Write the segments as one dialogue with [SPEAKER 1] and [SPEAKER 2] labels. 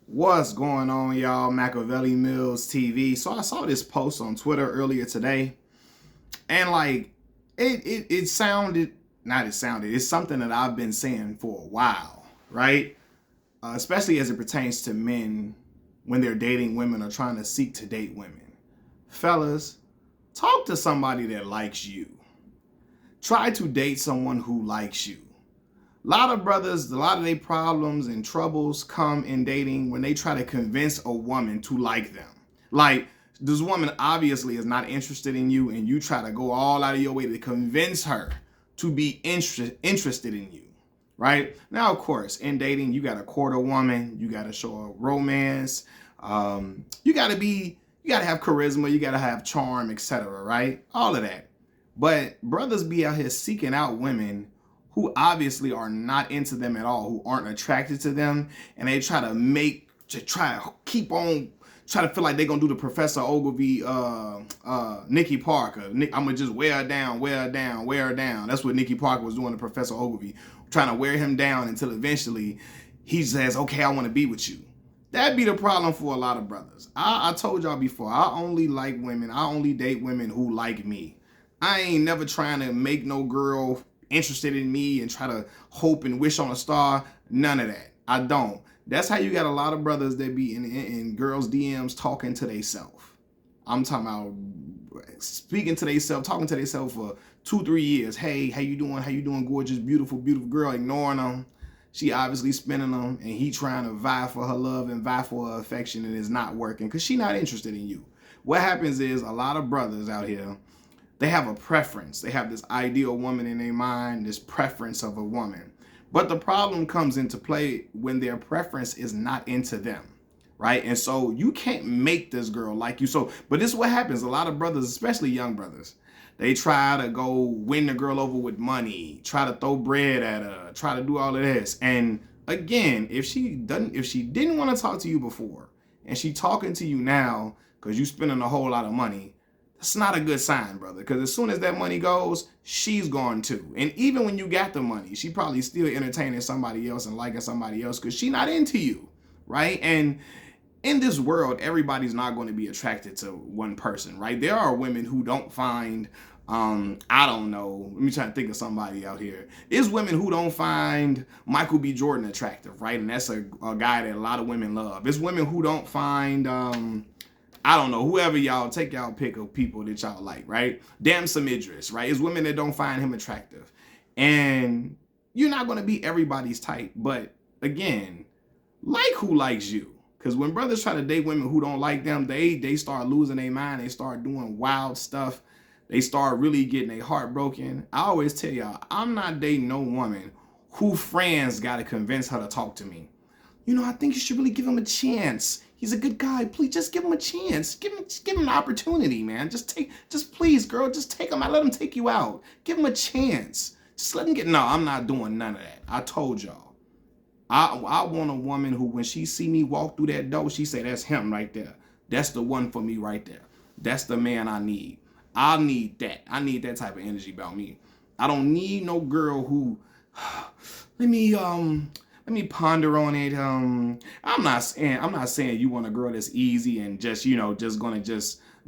[SPEAKER 1] What's going on, y'all? Machiavelli Mills TV. So I saw this post on Twitter earlier today, and it sounded not it sounded. It's something that I've been saying for a while, right? Especially as it pertains to men when they're dating women or trying to seek to date women. Fellas, talk to somebody that likes you. Try to date someone who likes you. A lot of brothers, a lot of their problems and troubles come in dating when they try to convince a woman to like them. Like, this woman obviously is not interested in you, and you try to go all out of your way to convince her to be interested in you, right? Now, of course, in dating, you got to court a woman, you got to show a romance, you got to have charisma, you got to have charm, etc., right? All of that. But brothers be out here seeking out women who obviously are not into them at all, who aren't attracted to them, and they try to keep on, try to feel like they're gonna do the Professor Ogilvy, Nikki Parker. I'm gonna just wear her down, wear her down, wear her down. That's what Nikki Parker was doing to Professor Ogilvy, trying to wear him down until eventually he says, okay, I wanna be with you. That'd be the problem for a lot of brothers. I told y'all before, I only like women, I only date women who like me. I ain't never trying to make no girl interested in me and try to hope and wish on a star. None of that. I don't. That's how you got a lot of brothers that be in girls' DMs talking to theyself. I'm talking about speaking to theyself, talking to theyself for 2-3 years. Hey, how you doing? How you doing? Gorgeous, beautiful, beautiful girl. Ignoring them. She obviously spinning them, and he trying to vie for her love and vie for her affection, and it's not working because she not interested in you. What happens is a lot of brothers out here, they have a preference. They have this ideal woman in their mind, this preference of a woman. But the problem comes into play when their preference is not into them, right? And so you can't make this girl like you. But this is what happens. A lot of brothers, especially young brothers, they try to go win the girl over with money, try to throw bread at her, try to do all of this. And again, if she didn't want to talk to you before and she talking to you now because you spending a whole lot of money, that's not a good sign, brother, because as soon as that money goes, she's gone too. And even when you got the money, she probably still entertaining somebody else and liking somebody else because she's not into you, right? And in this world, everybody's not going to be attracted to one person, right? There are women who don't find, I don't know, let me try to think of somebody out here. There's women who don't find Michael B. Jordan attractive, right? And that's a guy that a lot of women love. There's women who don't find, I don't know, whoever y'all, take y'all pick of people that y'all like, right? Damson Idris, right? It's women that don't find him attractive. And you're not going to be everybody's type. But again, like who likes you. Because when brothers try to date women who don't like them, they start losing their mind. They start doing wild stuff. They start really getting their heart broken. I always tell y'all, I'm not dating no woman who friends got to convince her to talk to me. You know, I think you should really give him a chance. He's a good guy. Please just give him a chance. Give him an opportunity, man. Just please, girl, just take him out. Let him take you out. Give him a chance. Just let him get. No, I'm not doing none of that. I told y'all. I want a woman who, when she see me walk through that door, she say, that's him right there. That's the one for me right there. That's the man I need. I need that. I need that type of energy about me. I don't need no girl who, let me ponder on it. I'm not saying you want a girl that's easy and just gonna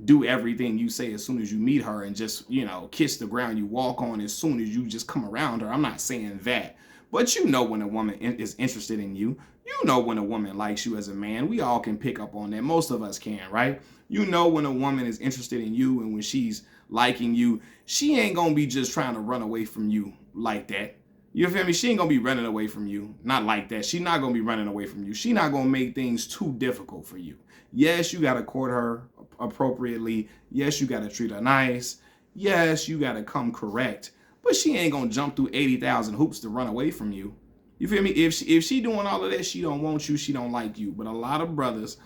[SPEAKER 1] do everything you say as soon as you meet her and just, kiss the ground you walk on as soon as you just come around her. I'm not saying that. But when a woman is interested in you, when a woman likes you as a man. We all can pick up on that. Most of us can, right? When a woman is interested in you and when she's liking you, she ain't gonna be just trying to run away from you like that. You feel me? She ain't gonna be running away from you. Not like that. She not gonna be running away from you. She not gonna make things too difficult for you. Yes, you gotta court her appropriately. Yes, you gotta treat her nice. Yes, you gotta come correct. But she ain't gonna jump through 80,000 hoops to run away from you. You feel me? If she doing all of that, she don't want you. She don't like you. But a lot of brothers,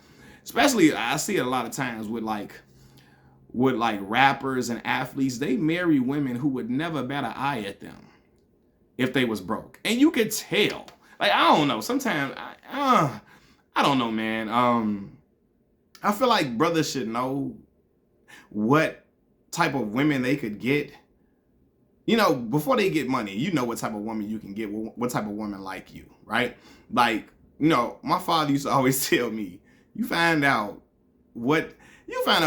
[SPEAKER 1] especially I see it a lot of times with rappers and athletes, they marry women who would never bat an eye at them if they was broke. And you could tell. Like, I don't know. Sometimes, I don't know, man. I feel like brothers should know what type of women they could get. Before they get money, what type of woman you can get, what type of woman like you, right? Like, my father used to always tell me, you find out what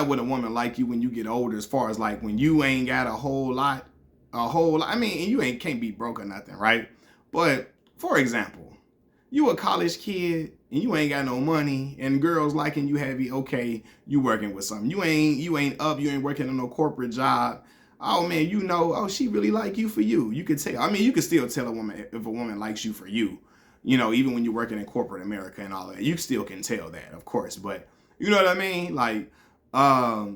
[SPEAKER 1] what a woman like you when you get older, as far as like when you ain't got I mean, and you ain't can't be broke or nothing, right? But for example, you a college kid and you ain't got no money, and girls liking you heavy. Okay, you working with something. You ain't working in no corporate job. Oh man, oh, she really like you for you. You could tell. I mean, you could still tell a woman if a woman likes you for you. Even when you're working in corporate America and all that, you still can tell that, of course. But you know what I mean? Like,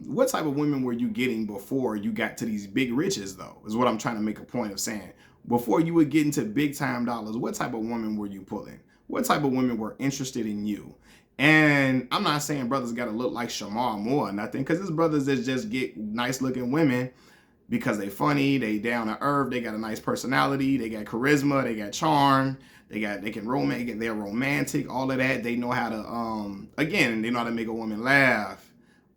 [SPEAKER 1] what type of women were you getting before you got to these big riches, though, is what I'm trying to make a point of saying. Before you would get into big time dollars, what type of women were you pulling? What type of women were interested in you? And I'm not saying brothers got to look like Shamar Moore or nothing, because there's brothers that just get nice looking women because they funny, they down to earth, they got a nice personality, they got charisma, they got charm, they can romance, they're romantic, all of that. They know how to again, they know how to make a woman laugh.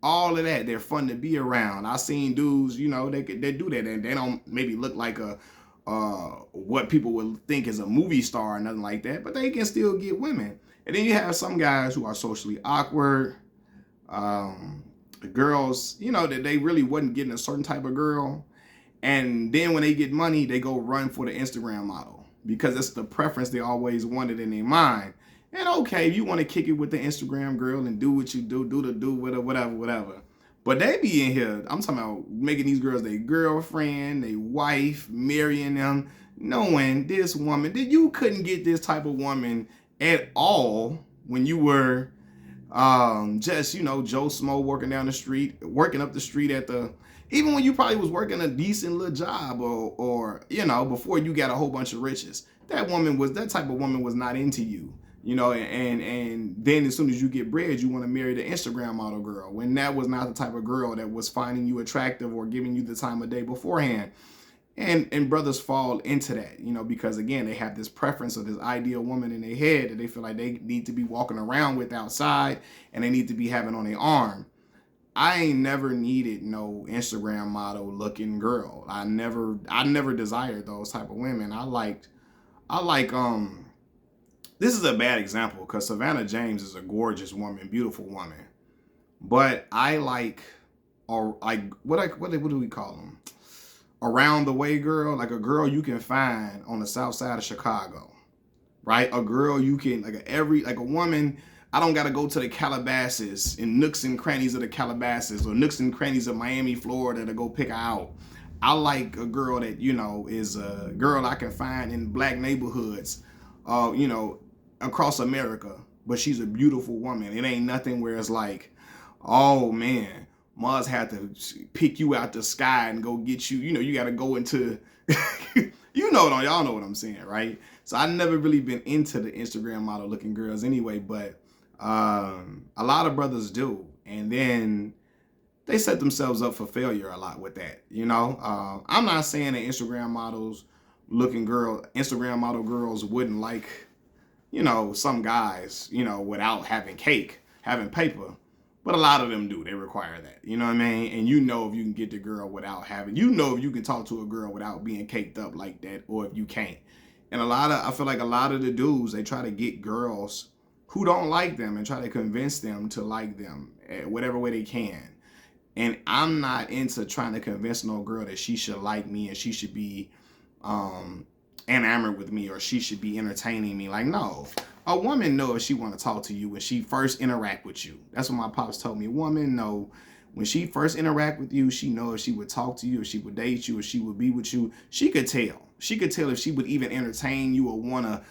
[SPEAKER 1] All of that, they're fun to be around. I seen dudes, they do that, and they don't maybe look like a what people would think is a movie star or nothing like that, but they can still get women. And then you have some guys who are socially awkward. The girls, that they really wasn't getting a certain type of girl. And then when they get money, they go run for the Instagram model because it's the preference they always wanted in their mind. And okay, you want to kick it with the Instagram girl and do what you do with her, whatever. But they be in here, I'm talking about making these girls their girlfriend, their wife, marrying them, knowing this woman, that you couldn't get this type of woman at all when you were just, Joe Smo working up the street even when you probably was working a decent little job or before you got a whole bunch of riches. That type of woman was not into you. And then as soon as you get bread, you want to marry the Instagram model girl, when that was not the type of girl that was finding you attractive or giving you the time of day beforehand. And brothers fall into that, because again, they have this preference of this ideal woman in their head that they feel like they need to be walking around with outside and they need to be having on their arm. I ain't never needed no Instagram model looking girl. I never desired those type of women. I like this is a bad example because Savannah James is a gorgeous woman, beautiful woman. But I like, or like, what do we call them? Around the way girl, like a girl you can find on the south side of Chicago, right? A girl you can, like a woman, I don't got to go to the Calabasas and nooks and crannies of the Calabasas or nooks and crannies of Miami, Florida to go pick her out. I like a girl that, is a girl I can find in black neighborhoods, across America, but she's a beautiful woman. It ain't nothing where it's like, oh man, Mars had to pick you out the sky and go get you. You got to go into, y'all know what I'm saying, right? So I never really been into the Instagram model looking girls anyway, but a lot of brothers do. And then they set themselves up for failure a lot with that, I'm not saying that Instagram model girls wouldn't like, some guys, without having paper. But a lot of them do. They require that. You know what I mean? And if you can get the girl without having, if you can talk to a girl without being caked up like that, or if you can't. And I feel like a lot of the dudes, they try to get girls who don't like them and try to convince them to like them whatever way they can. And I'm not into trying to convince no girl that she should like me and she should be enamored with me or she should be entertaining me. Like, no. A woman knows if she want to talk to you when she first interact with you. That's what my pops told me. A woman know when she first interact with you, she knows if she would talk to you, if she would date you, if she would be with you. She could tell. She could tell if she would even entertain you or want to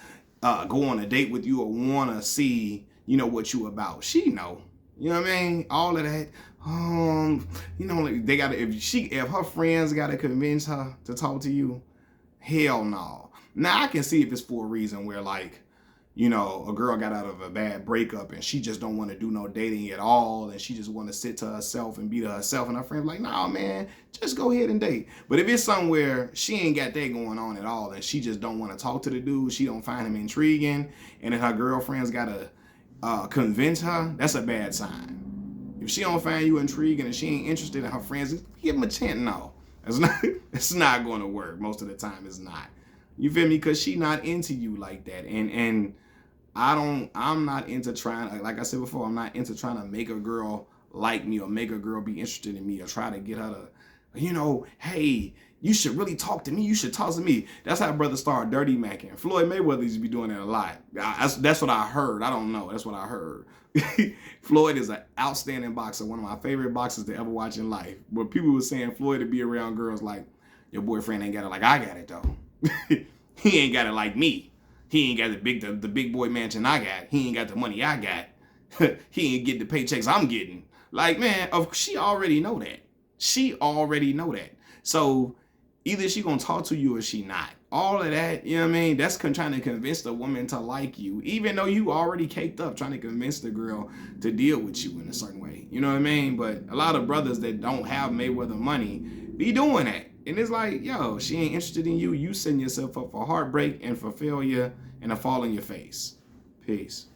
[SPEAKER 1] go on a date with you or want to see, what you about. She know. You know what I mean? All of that. They gotta, if her friends gotta convince her to talk to you, hell no. Now I can see if it's for a reason where like, a girl got out of a bad breakup and she just don't want to do no dating at all and she just want to sit to herself and be to herself, and her friends like, nah man, just go ahead and date. But if it's somewhere she ain't got that going on at all and she just don't want to talk to the dude, she don't find him intriguing, and then her girlfriends gotta convince her, that's a bad sign. If she don't find you intriguing and she ain't interested in her friends, give them a chance. No, it's not going to work. Most of the time it's not. You feel me? Because she not into you like that. And I'm not into trying, like I said before, I'm not into trying to make a girl like me or make a girl be interested in me or try to get her to, hey, you should really talk to me. You should talk to me. That's how brothers start dirty macking. Floyd Mayweather used to be doing that a lot. That's what I heard. I don't know. That's what I heard. Floyd is an outstanding boxer, one of my favorite boxers to ever watch in life. But people were saying Floyd to be around girls like, your boyfriend ain't got it like I got it though. He ain't got it like me. He ain't got the big boy mansion I got. He ain't got the money I got. He ain't getting the paychecks I'm getting. Like, man, she already know that. She already know that. So either she gonna talk to you or she not. All of that, you know what I mean? That's trying to convince the woman to like you, even though you already caked up trying to convince the girl to deal with you in a certain way. You know what I mean? But a lot of brothers that don't have Mayweather money be doing that. And it's like, yo, she ain't interested in you. You setting yourself up for heartbreak and for failure and a fall in your face. Peace.